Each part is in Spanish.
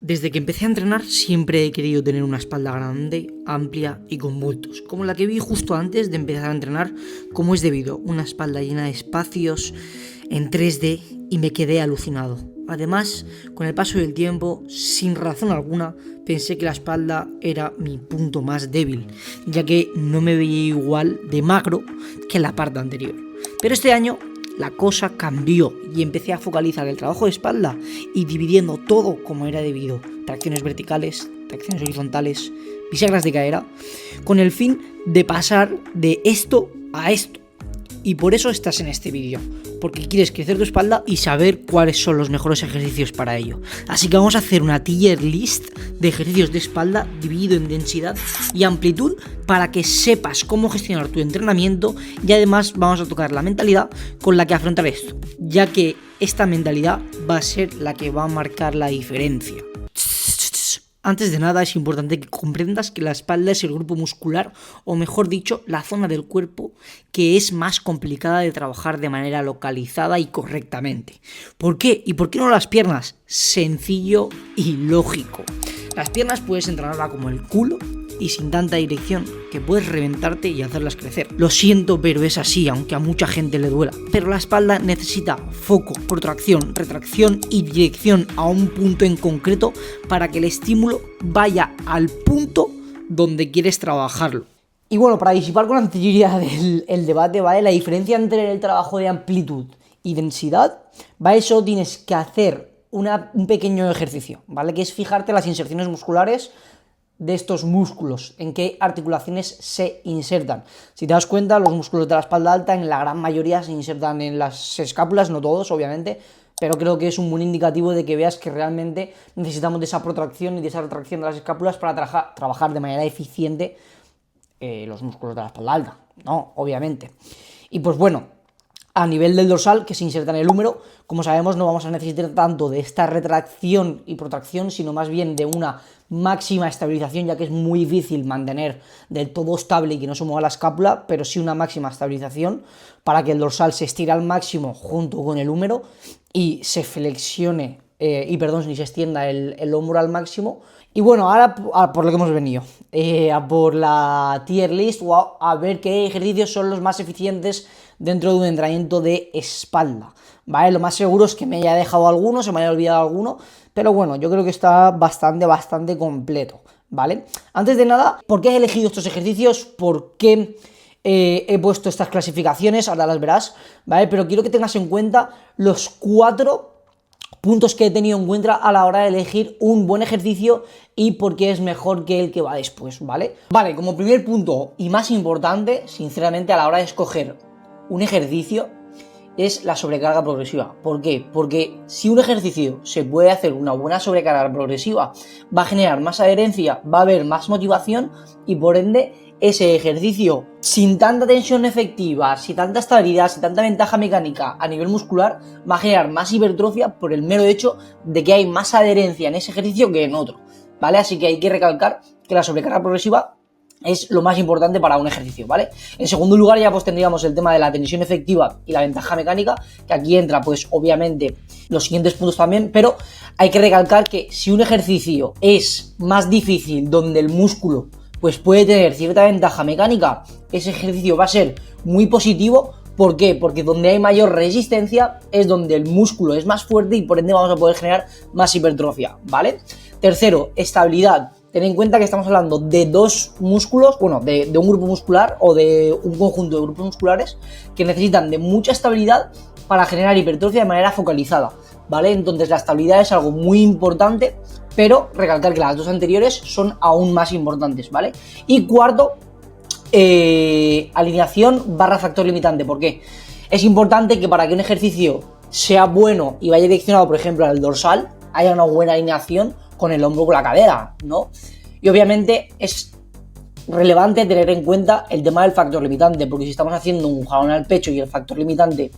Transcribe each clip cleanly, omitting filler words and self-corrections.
Desde que empecé a entrenar siempre he querido tener una espalda grande, amplia y con bultos, como la que vi justo antes de empezar a entrenar, como es debido, una espalda llena de espacios en 3D y me quedé alucinado. Además, con el paso del tiempo, sin razón alguna, pensé que la espalda era mi punto más débil, ya que no me veía igual de magro que la parte anterior. Pero este año la cosa cambió y empecé a focalizar el trabajo de espalda y dividiendo todo como era debido, tracciones verticales, tracciones horizontales, bisagras de cadera, con el fin de pasar de esto a esto. Y por eso estás en este vídeo, porque quieres crecer tu espalda y saber cuáles son los mejores ejercicios para ello. Así que vamos a hacer una tier list de ejercicios de espalda dividido en densidad y amplitud para que sepas cómo gestionar tu entrenamiento, y además vamos a tocar la mentalidad con la que afrontar esto, ya que esta mentalidad va a ser la que va a marcar la diferencia. Antes de nada es importante que comprendas que la espalda es el grupo muscular, o mejor dicho, la zona del cuerpo que es más complicada de trabajar de manera localizada y correctamente. ¿Por qué? ¿Y por qué no las piernas? Sencillo y lógico. Las piernas puedes entrenarlas como el culo y sin tanta dirección, que puedes reventarte y hacerlas crecer. Lo siento, pero es así, aunque a mucha gente le duela. Pero la espalda necesita foco, protracción, retracción y dirección a un punto en concreto para que el estímulo vaya al punto donde quieres trabajarlo. Y bueno, para disipar con anterioridad el debate, ¿vale? La diferencia entre el trabajo de amplitud y densidad, ¿vale? Eso tienes que hacer un pequeño ejercicio, ¿vale? Que es fijarte las inserciones musculares de estos músculos, en qué articulaciones se insertan. Si te das cuenta, los músculos de la espalda alta en la gran mayoría se insertan en las escápulas, no todos obviamente, pero creo que es un buen indicativo de que veas que realmente necesitamos de esa protracción y de esa retracción de las escápulas para trabajar de manera eficiente los músculos de la espalda alta, ¿no? Obviamente. Y pues bueno, a nivel del dorsal, que se inserta en el húmero, como sabemos, no vamos a necesitar tanto de esta retracción y protracción, sino más bien de una máxima estabilización, ya que es muy difícil mantener del todo estable y que no se mueva la escápula, pero sí una máxima estabilización para que el dorsal se estire al máximo junto con el húmero y se flexione, ni se extienda el hombro al máximo. Y bueno, ahora por lo que hemos venido, a por la tier list, o a ver qué ejercicios son los más eficientes dentro de un entrenamiento de espalda, ¿vale? Lo más seguro es que me haya dejado alguno, se me haya olvidado alguno, pero bueno, yo creo que está bastante completo, ¿vale? Antes de nada, ¿por qué he elegido estos ejercicios? ¿Por qué he puesto estas clasificaciones? Ahora las verás, ¿vale? Pero quiero que tengas en cuenta los 4 puntos que he tenido en cuenta a la hora de elegir un buen ejercicio y por qué es mejor que el que va después, ¿vale? Vale, como primer punto y más importante, sinceramente, a la hora de escoger un ejercicio, es la sobrecarga progresiva. ¿Por qué? Porque si un ejercicio se puede hacer una buena sobrecarga progresiva, va a generar más adherencia, va a haber más motivación y por ende ese ejercicio, sin tanta tensión efectiva, sin tanta estabilidad, sin tanta ventaja mecánica a nivel muscular, va a generar más hipertrofia por el mero hecho de que hay más adherencia en ese ejercicio que en otro, ¿vale? Así que hay que recalcar que la sobrecarga progresiva es lo más importante para un ejercicio, ¿vale? En segundo lugar ya pues tendríamos el tema de la tensión efectiva y la ventaja mecánica, que aquí entra pues obviamente los siguientes puntos también, pero hay que recalcar que si un ejercicio es más difícil, donde el músculo pues puede tener cierta ventaja mecánica, ese ejercicio va a ser muy positivo. ¿Por qué? Porque donde hay mayor resistencia es donde el músculo es más fuerte y por ende vamos a poder generar más hipertrofia, ¿vale? Tercero, estabilidad. Ten en cuenta que estamos hablando de dos músculos, bueno, de un grupo muscular o de un conjunto de grupos musculares que necesitan de mucha estabilidad para generar hipertrofia de manera focalizada, ¿vale? Entonces la estabilidad es algo muy importante, pero recalcar que las dos anteriores son aún más importantes, ¿vale? Y cuarto, alineación / factor limitante. ¿Por qué? Es importante que para que un ejercicio sea bueno y vaya direccionado, por ejemplo, al dorsal, haya una buena alineación con el hombro, con la cadera, ¿no? Y obviamente es relevante tener en cuenta el tema del factor limitante, porque si estamos haciendo un jalón al pecho y el factor limitante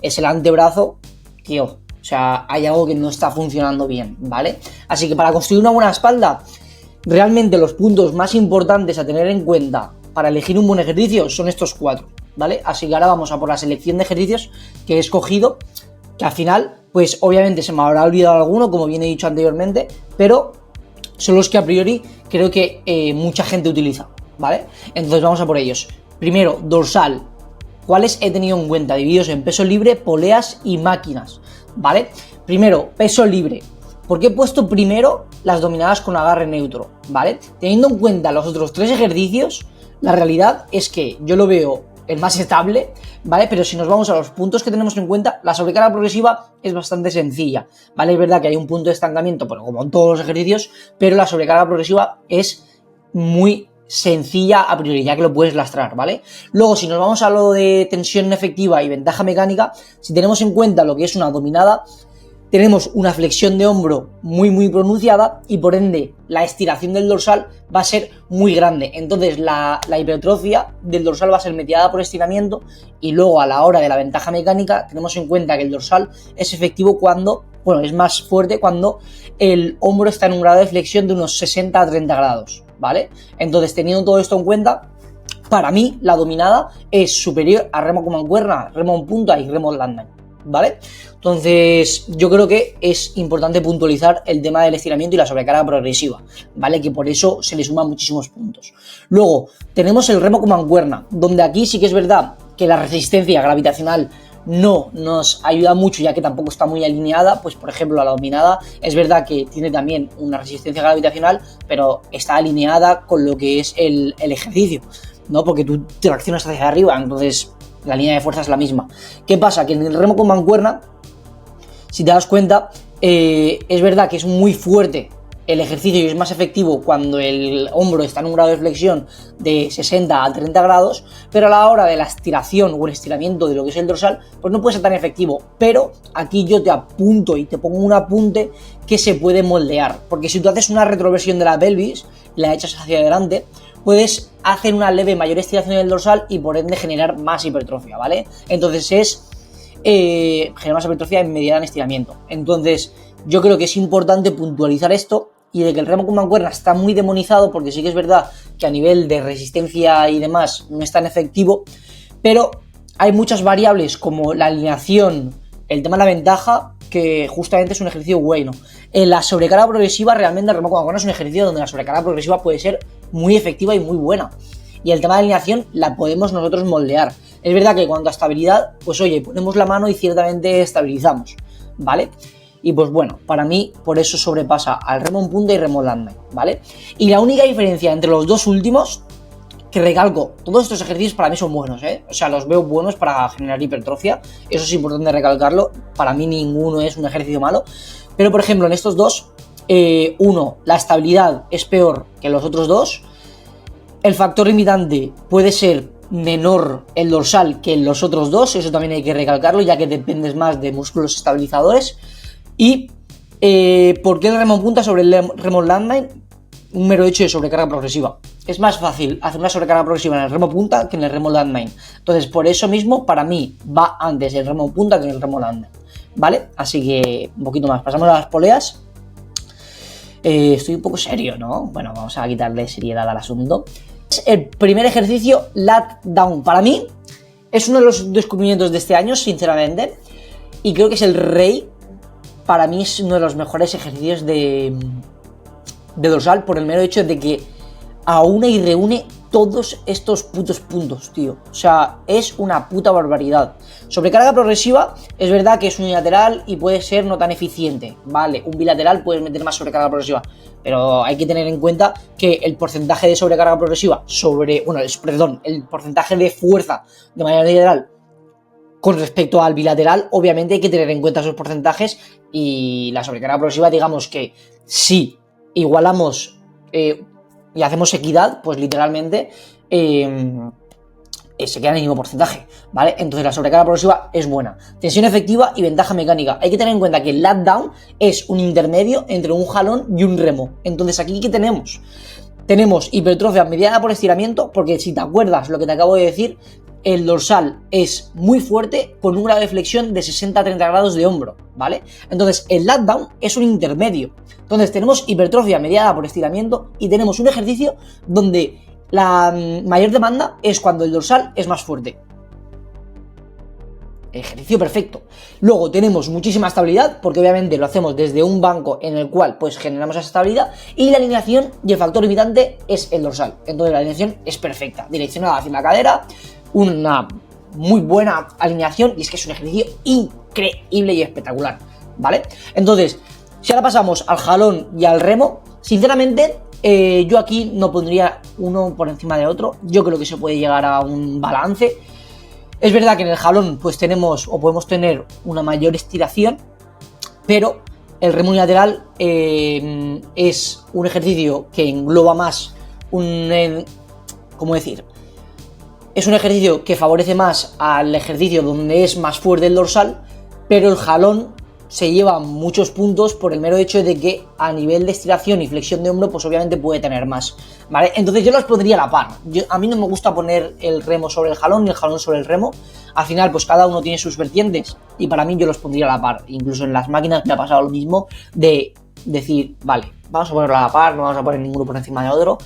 es el antebrazo, tío, o sea, hay algo que no está funcionando bien, ¿vale? Así que para construir una buena espalda, realmente los puntos más importantes a tener en cuenta para elegir un buen ejercicio son estos 4, ¿vale? Así que ahora vamos a por la selección de ejercicios que he escogido que al final, pues obviamente se me habrá olvidado alguno, como bien he dicho anteriormente, pero son los que a priori creo que mucha gente utiliza, ¿vale? Entonces vamos a por ellos. Primero, dorsal. ¿Cuáles he tenido en cuenta? Divididos en peso libre, poleas y máquinas, ¿vale? Primero, peso libre. ¿Por qué he puesto primero las dominadas con agarre neutro? ¿Vale? Teniendo en cuenta los otros 3 ejercicios, la realidad es que yo lo veo el más estable, ¿vale? Pero si nos vamos a los puntos que tenemos en cuenta, la sobrecarga progresiva es bastante sencilla, ¿vale? Es verdad que hay un punto de estancamiento, bueno, como en todos los ejercicios, pero la sobrecarga progresiva es muy sencilla a priori, ya que lo puedes lastrar, ¿vale? Luego, si nos vamos a lo de tensión efectiva y ventaja mecánica, si tenemos en cuenta lo que es una dominada, tenemos una flexión de hombro muy pronunciada y por ende la estiración del dorsal va a ser muy grande. Entonces la hipertrofia del dorsal va a ser mediada por estiramiento y luego a la hora de la ventaja mecánica tenemos en cuenta que el dorsal es efectivo cuando, bueno, es más fuerte cuando el hombro está en un grado de flexión de unos 60 a 30 grados, ¿vale? Entonces, teniendo todo esto en cuenta, para mí la dominada es superior a remo con mancuerna, remo en punta y remo landing, ¿vale? Entonces, yo creo que es importante puntualizar el tema del estiramiento y la sobrecarga progresiva, ¿vale? Que por eso se le suman muchísimos puntos. Luego, tenemos el remo con mancuerna, donde aquí sí que es verdad que la resistencia gravitacional no nos ayuda mucho, ya que tampoco está muy alineada. Pues por ejemplo, la dominada es verdad que tiene también una resistencia gravitacional, pero está alineada con lo que es el ejercicio, ¿no? Porque tú traccionas hacia arriba, entonces la línea de fuerza es la misma. ¿Qué pasa? Que en el remo con mancuerna, si te das cuenta, es verdad que es muy fuerte el ejercicio y es más efectivo cuando el hombro está en un grado de flexión de 60 a 30 grados, pero a la hora de la estiración o el estiramiento de lo que es el dorsal, pues no puede ser tan efectivo. Pero aquí yo te apunto y te pongo un apunte que se puede moldear, porque si tú haces una retroversión de la pelvis, la echas hacia adelante, puedes hacer una leve mayor estiración del dorsal y por ende generar más hipertrofia, ¿vale? Entonces es generar más hipertrofia en medida de estiramiento. Entonces yo creo que es importante puntualizar esto y de que el remo con mancuerna está muy demonizado, porque sí que es verdad que a nivel de resistencia y demás no es tan efectivo, pero hay muchas variables como la alineación, el tema de la ventaja, que justamente es un ejercicio bueno. En la sobrecarga progresiva, realmente el remo con mancuerna es un ejercicio donde la sobrecarga progresiva puede ser muy efectiva y muy buena. Y el tema de alineación la podemos nosotros moldear. Es verdad que en cuanto a estabilidad, pues oye, ponemos la mano y ciertamente estabilizamos, ¿vale? Y pues bueno, para mí por eso sobrepasa al remo en punta y remo landing, ¿vale? Y la única diferencia entre los dos últimos, que recalco, todos estos ejercicios para mí son buenos, ¿eh? O sea, los veo buenos para generar hipertrofia, eso es importante recalcarlo, para mí ninguno es un ejercicio malo, pero por ejemplo en estos dos, uno, la estabilidad es peor que los otros dos, el factor limitante puede ser menor el dorsal que en los otros dos, eso también hay que recalcarlo, ya que dependes más de músculos estabilizadores. Y ¿por qué el remo en punta sobre el remo landing? Un mero hecho de sobrecarga progresiva. Es más fácil hacer una sobrecarga progresiva en el remo punta que en el remo landing. Entonces, por eso mismo, para mí, va antes el remo punta que el remo landing, ¿vale? Así que, un poquito más. Pasamos a las poleas. Estoy un poco serio, ¿no? Bueno, vamos a quitarle seriedad al asunto. El primer ejercicio, lat down. Para mí, es uno de los descubrimientos de este año, sinceramente. Y creo que es el rey. Para mí es uno de los mejores ejercicios de dorsal, por el mero hecho de que aúna y reúne todos estos putos puntos, tío. O sea, es una puta barbaridad. Sobrecarga progresiva, es verdad que es unilateral y puede ser no tan eficiente, ¿vale? Un bilateral puedes meter más sobrecarga progresiva, pero hay que tener en cuenta que el porcentaje de sobrecarga progresiva el porcentaje de fuerza de manera unilateral con respecto al bilateral, obviamente hay que tener en cuenta esos porcentajes, y la sobrecarga progresiva, digamos que si igualamos y hacemos equidad, pues literalmente se queda en el mismo porcentaje, ¿vale? Entonces la sobrecarga progresiva es buena. Tensión efectiva y ventaja mecánica. Hay que tener en cuenta que el lat down es un intermedio entre un jalón y un remo. Entonces aquí, ¿qué tenemos? Tenemos hipertrofia mediada por estiramiento, porque si te acuerdas lo que te acabo de decir, el dorsal es muy fuerte con un grado de flexión de 60 a 30 grados de hombro, ¿vale? Entonces el lat down es un intermedio. Entonces tenemos hipertrofia mediada por estiramiento y tenemos un ejercicio donde la mayor demanda es cuando el dorsal es más fuerte. ejercicio perfecto. Luego tenemos muchísima estabilidad, porque obviamente lo hacemos desde un banco en el cual pues generamos esa estabilidad, y la alineación y el factor limitante es el dorsal. Entonces la alineación es perfecta, direccionada hacia la cadera, una muy buena alineación, y es que es un ejercicio increíble y espectacular, ¿vale? Entonces, si ahora pasamos al jalón y al remo, sinceramente yo aquí no pondría uno por encima de otro. Yo creo que se puede llegar a un balance. Es verdad que en el jalón pues tenemos o podemos tener una mayor estiración, pero el remo unilateral es un ejercicio que engloba más ¿cómo decir? Es un ejercicio que favorece más al ejercicio donde es más fuerte el dorsal, pero el jalón se lleva muchos puntos por el mero hecho de que a nivel de estiración y flexión de hombro pues obviamente puede tener más, ¿vale? Entonces yo los pondría a la par. A mí no me gusta poner el remo sobre el jalón ni el jalón sobre el remo. Al final pues cada uno tiene sus vertientes y para mí yo los pondría a la par. Incluso en las máquinas me ha pasado lo mismo de decir, vale, vamos a ponerlo a la par, no vamos a poner ninguno por encima de otro.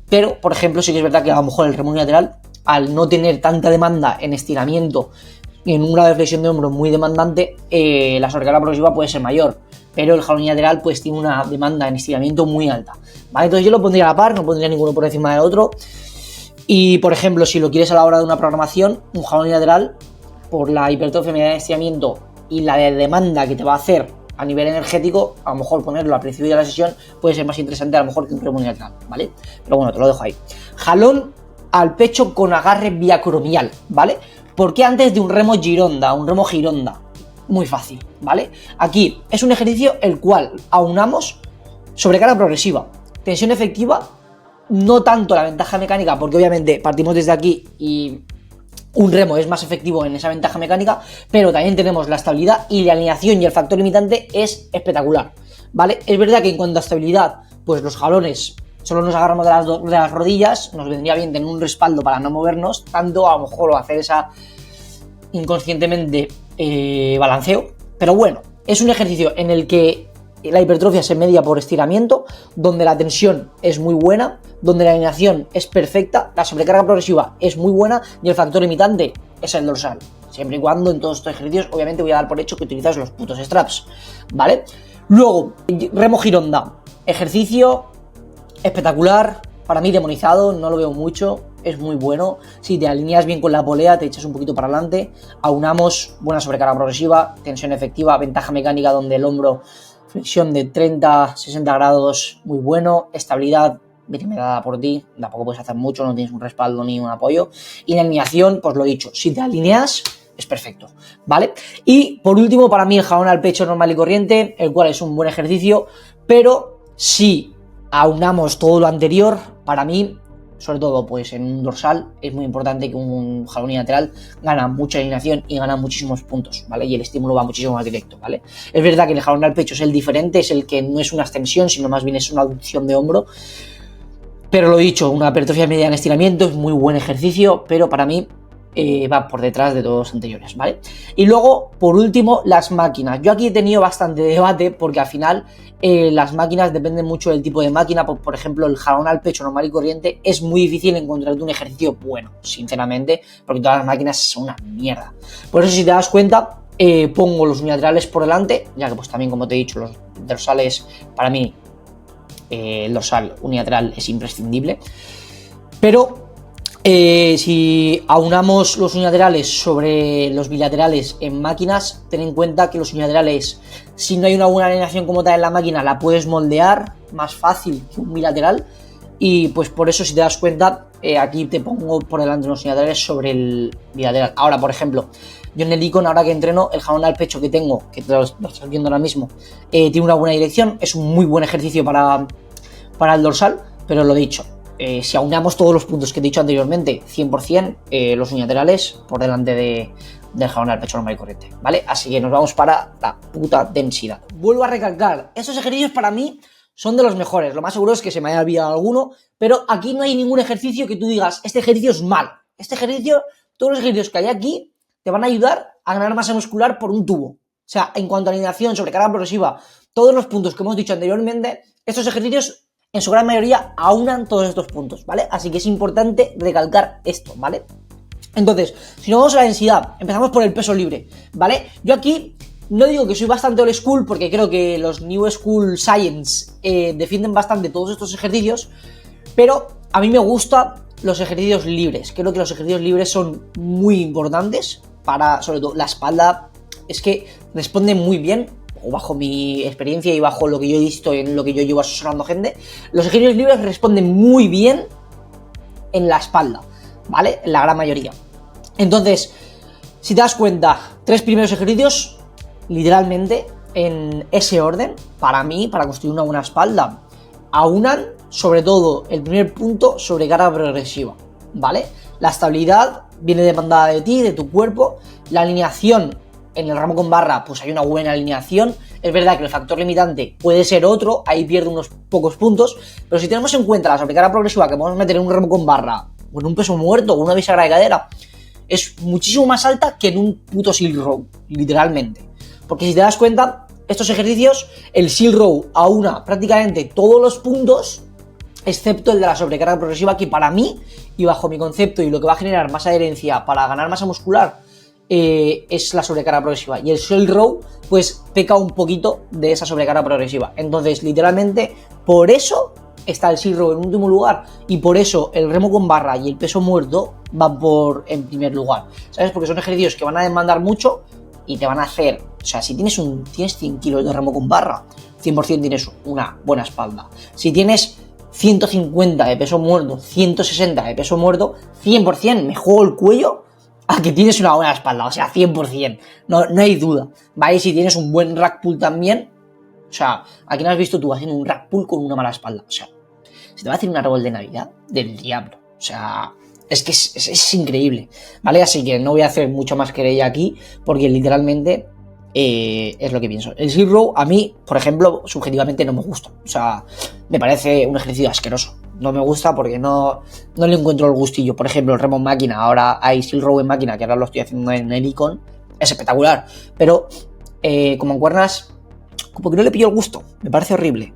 Pero, por ejemplo, sí que es verdad que a lo mejor el remo unilateral, al no tener tanta demanda en estiramiento y en un grado de flexión de hombro muy demandante, la sobrecarga progresiva puede ser mayor, pero el jalón unilateral pues tiene una demanda en estiramiento muy alta, ¿vale? Entonces yo lo pondría a la par, no pondría ninguno por encima del otro. Y por ejemplo, si lo quieres a la hora de una programación, un jalón unilateral, por la hipertrofia media de estiramiento y la demanda que te va a hacer a nivel energético, a lo mejor ponerlo al principio de la sesión puede ser más interesante a lo mejor que un remo unilateral, ¿vale? Pero bueno, te lo dejo ahí. Jalón al pecho con agarre biacromial, ¿vale? ¿Por qué antes de un remo gironda, un remo gironda? Muy fácil, ¿vale? Aquí es un ejercicio el cual aunamos sobrecarga progresiva, tensión efectiva, no tanto la ventaja mecánica, porque obviamente partimos desde aquí y un remo es más efectivo en esa ventaja mecánica, pero también tenemos la estabilidad y la alineación y el factor limitante es espectacular, ¿vale? Es verdad que en cuanto a estabilidad, pues los jalones solo nos agarramos de las rodillas, nos vendría bien tener un respaldo para no movernos tanto, a lo mejor, o hacer esa inconscientemente balanceo, pero bueno, es un ejercicio en el que la hipertrofia se media por estiramiento, donde la tensión es muy buena, donde la alineación es perfecta, la sobrecarga progresiva es muy buena y el factor limitante es el dorsal. Siempre y cuando en todos estos ejercicios, obviamente voy a dar por hecho que utilizas los putos straps, ¿vale? Luego, remo gironda, ejercicio espectacular, para mí demonizado, no lo veo mucho, es muy bueno. Si te alineas bien con la polea, te echas un poquito para adelante, aunamos buena sobrecarga progresiva, tensión efectiva, ventaja mecánica donde el hombro, flexión de 30-60 grados, muy bueno, estabilidad me dada por ti, tampoco puedes hacer mucho, no tienes un respaldo ni un apoyo, y la alineación, pues lo he dicho, si te alineas es perfecto, ¿vale? Y por último, para mí el jalón al pecho normal y corriente, el cual es un buen ejercicio, pero si aunamos todo lo anterior, para mí, sobre todo pues en un dorsal, es muy importante que un jalón unilateral gana mucha alineación y gana muchísimos puntos, ¿vale? Y el estímulo va muchísimo más directo, ¿vale? Es verdad que el jalón al pecho es el diferente, es el que no es una extensión, sino más bien es una aducción de hombro, pero lo dicho, una hipertrofia media en estiramiento es muy buen ejercicio, pero para mí va por detrás de todos los anteriores, ¿vale? Y luego, por último, las máquinas. Yo aquí he tenido bastante debate porque al final las máquinas dependen mucho del tipo de máquina. Por ejemplo, el jalón al pecho normal y corriente es muy difícil encontrar un ejercicio bueno, sinceramente, porque todas las máquinas son una mierda. Por eso, si te das cuenta, pongo los unilaterales por delante, ya que pues también, como te he dicho, los dorsales, para mí, el dorsal unilateral es imprescindible, pero si aunamos los unilaterales sobre los bilaterales en máquinas, ten en cuenta que los unilaterales, si no hay una buena alineación como tal en la máquina, la puedes moldear más fácil que un bilateral, y pues por eso, si te das cuenta, aquí te pongo por delante los unilaterales sobre el bilateral. Ahora, por ejemplo, yo en el Icon, ahora que entreno, el jalón al pecho que tengo, que te lo estás viendo ahora mismo, tiene una buena dirección, es un muy buen ejercicio para el dorsal, pero lo dicho, si aunamos todos los puntos que he dicho anteriormente, 100%, los unilaterales por delante del jalón al pecho normal y corriente, ¿vale? Así que nos vamos para la puta densidad. Vuelvo a recalcar, estos ejercicios para mí son de los mejores. Lo más seguro es que se me haya olvidado alguno, pero aquí no hay ningún ejercicio que tú digas, este ejercicio es mal. Este ejercicio, todos los ejercicios que hay aquí te van a ayudar a ganar masa muscular por un tubo. O sea, en cuanto a alineación, sobrecarga progresiva, todos los puntos que hemos dicho anteriormente, estos ejercicios en su gran mayoría aunan todos estos puntos, ¿vale? Así que es importante recalcar esto, ¿vale? Entonces, si no vamos a la densidad, empezamos por el peso libre, ¿vale? Yo aquí no digo que soy bastante old school, porque creo que los New School Science defienden bastante todos estos ejercicios, pero a mí me gustan los ejercicios libres. Creo que los ejercicios libres son muy importantes para, sobre todo, la espalda. Es que responde muy bien, o bajo mi experiencia y bajo lo que yo he visto en lo que yo llevo asesorando gente, los ejercicios libres responden muy bien en la espalda, ¿vale? En la gran mayoría. Entonces, si te das cuenta, 3 primeros ejercicios, literalmente, en ese orden, para mí, para construir una buena espalda, aunan, sobre todo, el primer punto, sobrecarga progresiva, ¿vale? La estabilidad viene demandada de ti, de tu cuerpo. La alineación en el remo con barra, pues hay una buena alineación. Es verdad que el factor limitante puede ser otro, ahí pierde unos pocos puntos, pero si tenemos en cuenta la sobrecarga progresiva que podemos meter en un remo con barra, o en un peso muerto, o una bisagra de cadera, es muchísimo más alta que en un puto seal row, literalmente. Porque si te das cuenta, estos ejercicios, el seal row aúna prácticamente todos los puntos, excepto el de la sobrecarga progresiva, que para mí, y bajo mi concepto, y lo que va a generar más adherencia para ganar masa muscular, es la sobrecarga progresiva. Y el seal row, pues, peca un poquito de esa sobrecarga progresiva. Entonces, literalmente, por eso está el seal row en último lugar, y por eso el remo con barra y el peso muerto van en primer lugar, ¿sabes? Porque son ejercicios que van a demandar mucho y te van a hacer, o sea, si tienes 100 kilos de remo con barra, 100% tienes una buena espalda. Si tienes 150 de peso muerto, 160 de peso muerto, 100% me juego el cuello a que tienes una buena espalda, o sea, 100%, no hay duda, ¿vale? Si tienes un buen rack pull también, o sea, aquí no has visto tú haciendo un rack pull con una mala espalda, o sea, se te va a hacer un árbol de Navidad del diablo, o sea, es que es increíble, ¿vale? Así que no voy a hacer mucho más querella aquí, porque literalmente es lo que pienso. El seal row a mí, por ejemplo, subjetivamente no me gusta, o sea, me parece un ejercicio asqueroso. No me gusta porque no le encuentro el gustillo. Por ejemplo, el remo en máquina, ahora hay seal row en máquina, que ahora lo estoy haciendo en el Icon, es espectacular, pero como en cuernas, como que no le pillo el gusto, me parece horrible.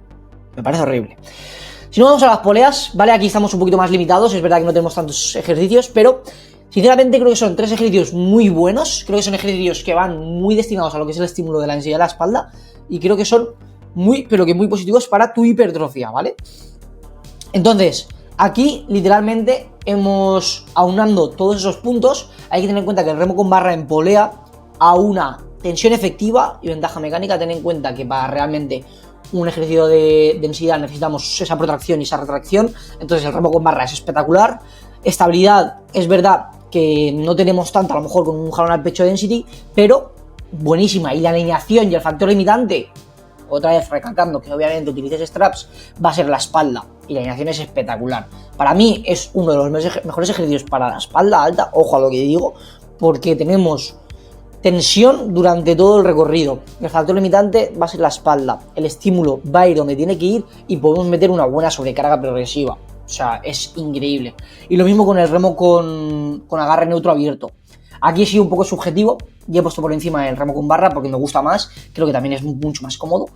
Si no vamos a las poleas, ¿vale? Aquí estamos un poquito más limitados, es verdad que no tenemos tantos ejercicios, pero sinceramente creo que son 3 ejercicios muy buenos, creo que son ejercicios que van muy destinados a lo que es el estímulo de la densidad de la espalda, y creo que son muy positivos para tu hipertrofia, ¿vale? Entonces, aquí literalmente hemos aunando todos esos puntos. Hay que tener en cuenta que el remo con barra en polea aúna tensión efectiva y ventaja mecánica. Ten en cuenta que para realmente un ejercicio de densidad necesitamos esa protracción y esa retracción. Entonces el remo con barra es espectacular. Estabilidad, es verdad que no tenemos tanta, a lo mejor con un jalón al pecho density, pero buenísima. Y la alineación y el factor limitante, otra vez recalcando que obviamente utilices straps, va a ser la espalda, y la alineación es espectacular. Para mí es uno de los mejores ejercicios para la espalda alta, ojo a lo que digo, porque tenemos tensión durante todo el recorrido. El factor limitante va a ser la espalda, el estímulo va a ir donde tiene que ir y podemos meter una buena sobrecarga progresiva. O sea, es increíble. Y lo mismo con el remo con agarre neutro abierto. Aquí he sido un poco subjetivo y he puesto por encima el remo con barra porque me gusta más, creo que también es mucho más cómodo,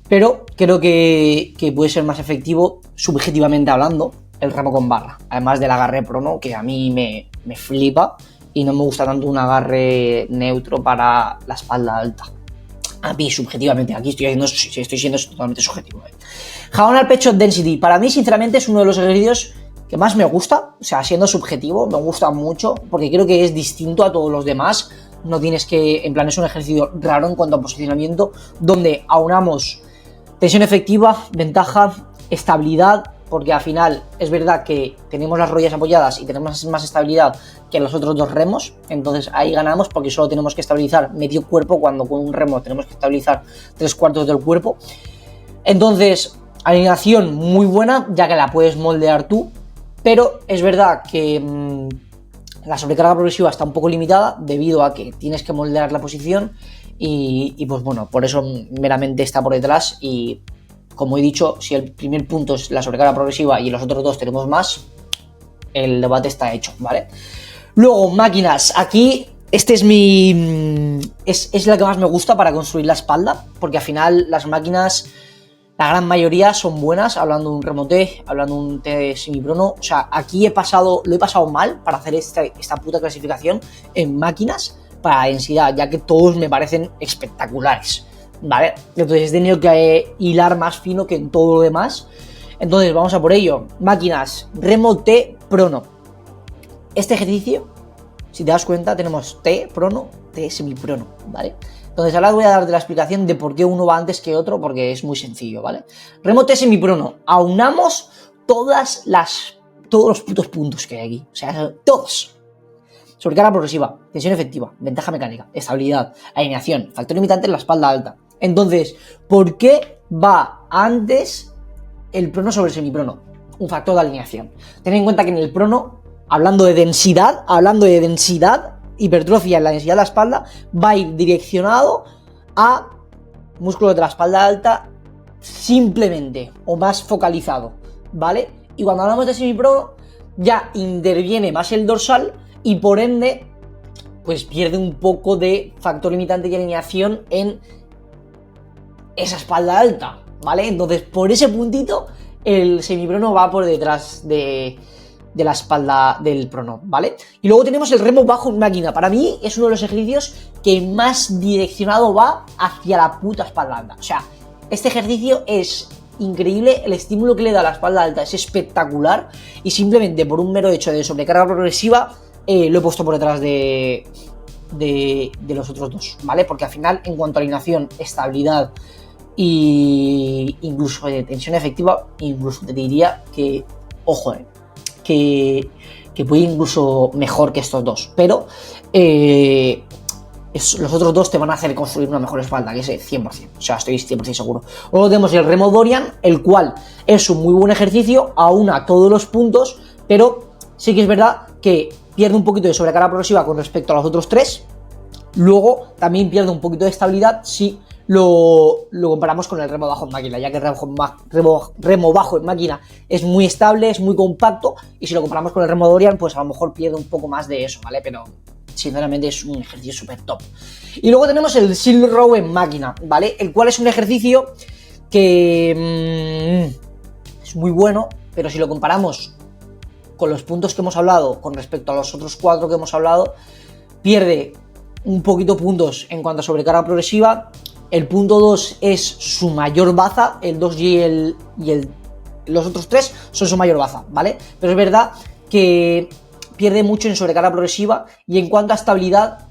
pero creo que puede ser más efectivo, subjetivamente hablando, el remo con barra, además del agarre prono, que a mí me flipa y no me gusta tanto un agarre neutro para la espalda alta. A mí, subjetivamente, aquí estoy siendo totalmente subjetivo. Jalón al pecho density, para mí, sinceramente, es uno de los ejercicios que más me gusta, o sea, siendo subjetivo, me gusta mucho, porque creo que es distinto a todos los demás. No tienes que, en plan, es un ejercicio raro en cuanto a posicionamiento, donde aunamos tensión efectiva, ventaja, estabilidad, porque al final es verdad que tenemos las rodillas apoyadas y tenemos más estabilidad que los otros 2 remos, entonces ahí ganamos porque solo tenemos que estabilizar medio cuerpo, cuando con un remo tenemos que estabilizar 3/4 del cuerpo. Entonces, alineación muy buena, ya que la puedes moldear tú, pero es verdad que la sobrecarga progresiva está un poco limitada debido a que tienes que moldear la posición y pues bueno, por eso meramente está por detrás. Y como he dicho, si el primer punto es la sobrecarga progresiva y los otros 2 tenemos más, el debate está hecho, ¿vale? Luego, máquinas. Aquí, este es es la que más me gusta para construir la espalda, porque al final las máquinas la gran mayoría son buenas, hablando de un remote, hablando de un T semiprono. O sea, aquí lo he pasado mal para hacer esta puta clasificación en máquinas para densidad, ya que todos me parecen espectaculares, ¿vale? Entonces he tenido que hilar más fino que en todo lo demás. Entonces vamos a por ello. Máquinas, remote, prono. Este ejercicio, si te das cuenta, tenemos T prono, T semiprono, ¿vale? Entonces ahora voy a darte la explicación de por qué uno va antes que otro, porque es muy sencillo, ¿vale? Remote semiprono, aunamos todos los putos puntos que hay aquí, o sea, todos. Sobrecarga progresiva, tensión efectiva, ventaja mecánica, estabilidad, alineación, factor limitante en la espalda alta. Entonces, ¿por qué va antes el prono sobre el semiprono? Un factor de alineación. Ten en cuenta que en el prono, hablando de densidad, hipertrofia en la densidad de la espalda, va a ir direccionado a músculo de la espalda alta simplemente, o más focalizado, ¿vale? Y cuando hablamos de semiprono, ya interviene más el dorsal y por ende, pues pierde un poco de factor limitante y alineación en esa espalda alta, ¿vale? Entonces, por ese puntito, el semiprono va por detrás de la espalda del prono, ¿vale? Y luego tenemos el remo bajo en máquina. Para mí es uno de los ejercicios que más direccionado va hacia la puta espalda alta. O sea, este ejercicio es increíble, el estímulo que le da a la espalda alta es espectacular y simplemente por un mero hecho de sobrecarga progresiva lo he puesto por detrás de los otros dos, ¿vale? Porque al final, en cuanto a alineación, estabilidad e incluso de tensión efectiva, incluso te diría que, ojo, que puede incluso mejor que estos dos, pero los otros dos te van a hacer construir una mejor espalda, que es 100%, o sea, estoy 100% seguro. Luego tenemos el remo Dorian, el cual es un muy buen ejercicio, aúna todos los puntos, pero sí que es verdad que pierde un poquito de sobrecarga progresiva con respecto a los otros tres. Luego también pierde un poquito de estabilidad si lo comparamos con el remo bajo en máquina, ya que el remo bajo en máquina es muy estable, es muy compacto, y si lo comparamos con el remo Dorian, pues a lo mejor pierde un poco más de eso, ¿vale? Pero sinceramente es un ejercicio súper top. Y luego tenemos el Silk Row en máquina, ¿vale? El cual es un ejercicio que es muy bueno, pero si lo comparamos con los puntos que hemos hablado con respecto a los otros 4 que hemos hablado, pierde un poquito puntos en cuanto a sobrecarga progresiva. El punto 2 es su mayor baza, el 2 y los otros 3 son su mayor baza, ¿vale? Pero es verdad que pierde mucho en sobrecarga progresiva y en cuanto a estabilidad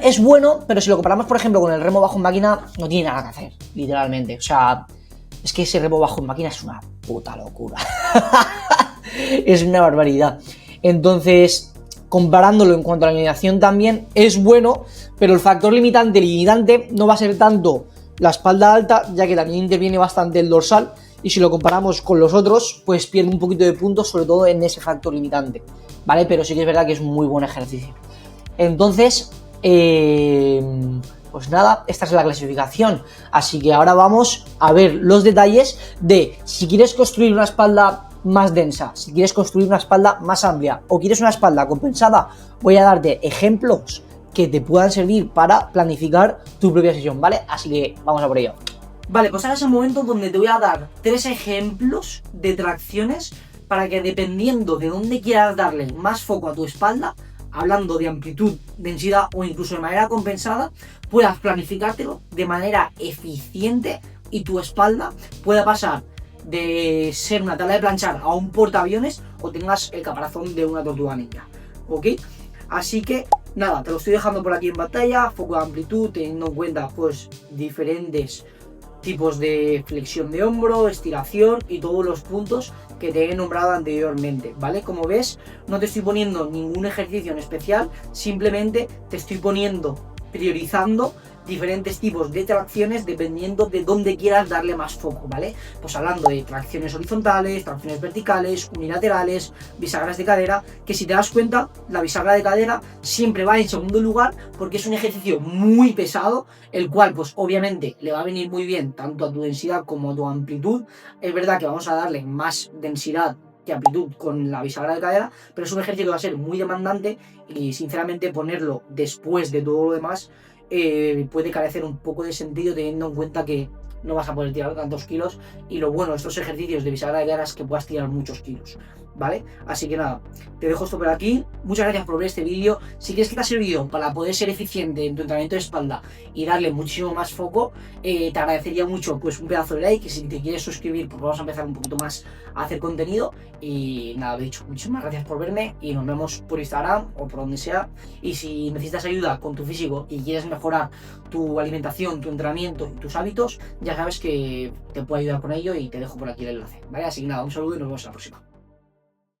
es bueno, pero si lo comparamos, por ejemplo, con el remo bajo en máquina, no tiene nada que hacer, literalmente. O sea, es que ese remo bajo en máquina es una puta locura. Es una barbaridad. Entonces, comparándolo en cuanto a la alineación también es bueno, pero el factor limitante no va a ser tanto la espalda alta, ya que también interviene bastante el dorsal, y si lo comparamos con los otros, pues pierde un poquito de puntos, sobre todo en ese factor limitante, ¿vale? Pero sí que es verdad que es muy buen ejercicio. Entonces, pues nada, esta es la clasificación, así que ahora vamos a ver los detalles de si quieres construir una espalda más densa, si quieres construir una espalda más amplia o quieres una espalda compensada. Voy a darte ejemplos que te puedan servir para planificar tu propia sesión, ¿vale? Así que vamos a por ello. Vale, pues ahora es el momento donde te voy a dar 3 ejemplos de tracciones para que, dependiendo de dónde quieras darle más foco a tu espalda, hablando de amplitud, densidad o incluso de manera compensada, puedas planificártelo de manera eficiente y tu espalda pueda pasar de ser una tabla de planchar a un portaaviones o tengas el caparazón de una tortuga ninja, ¿ok? Así que nada, te lo estoy dejando por aquí en pantalla, foco de amplitud, teniendo en cuenta pues diferentes tipos de flexión de hombro, estiración y todos los puntos que te he nombrado anteriormente, ¿vale? Como ves, no te estoy poniendo ningún ejercicio en especial, simplemente te estoy priorizando diferentes tipos de tracciones dependiendo de dónde quieras darle más foco, ¿vale? Pues hablando de tracciones horizontales, tracciones verticales, unilaterales, bisagras de cadera, que si te das cuenta, la bisagra de cadera siempre va en segundo lugar porque es un ejercicio muy pesado, el cual pues obviamente le va a venir muy bien tanto a tu densidad como a tu amplitud. Es verdad que vamos a darle más densidad que amplitud con la bisagra de cadera, pero es un ejercicio que va a ser muy demandante y sinceramente ponerlo después de todo lo demás puede carecer un poco de sentido teniendo en cuenta que no vas a poder tirar tantos kilos, y lo bueno de estos ejercicios de bisagra de cara es que puedas tirar muchos kilos, ¿vale? Así que nada, te dejo esto por aquí. Muchas gracias por ver este vídeo. Si quieres que te ha servido para poder ser eficiente en tu entrenamiento de espalda y darle muchísimo más foco, te agradecería mucho pues un pedazo de like, y si te quieres suscribir, pues vamos a empezar un poquito más a hacer contenido. Y nada, de hecho, muchísimas gracias por verme y nos vemos por Instagram o por donde sea. Y si necesitas ayuda con tu físico y quieres mejorar tu alimentación, tu entrenamiento y tus hábitos, ya sabes que te puedo ayudar con ello, y te dejo por aquí el enlace, ¿vale? Así que nada, un saludo y nos vemos en la próxima.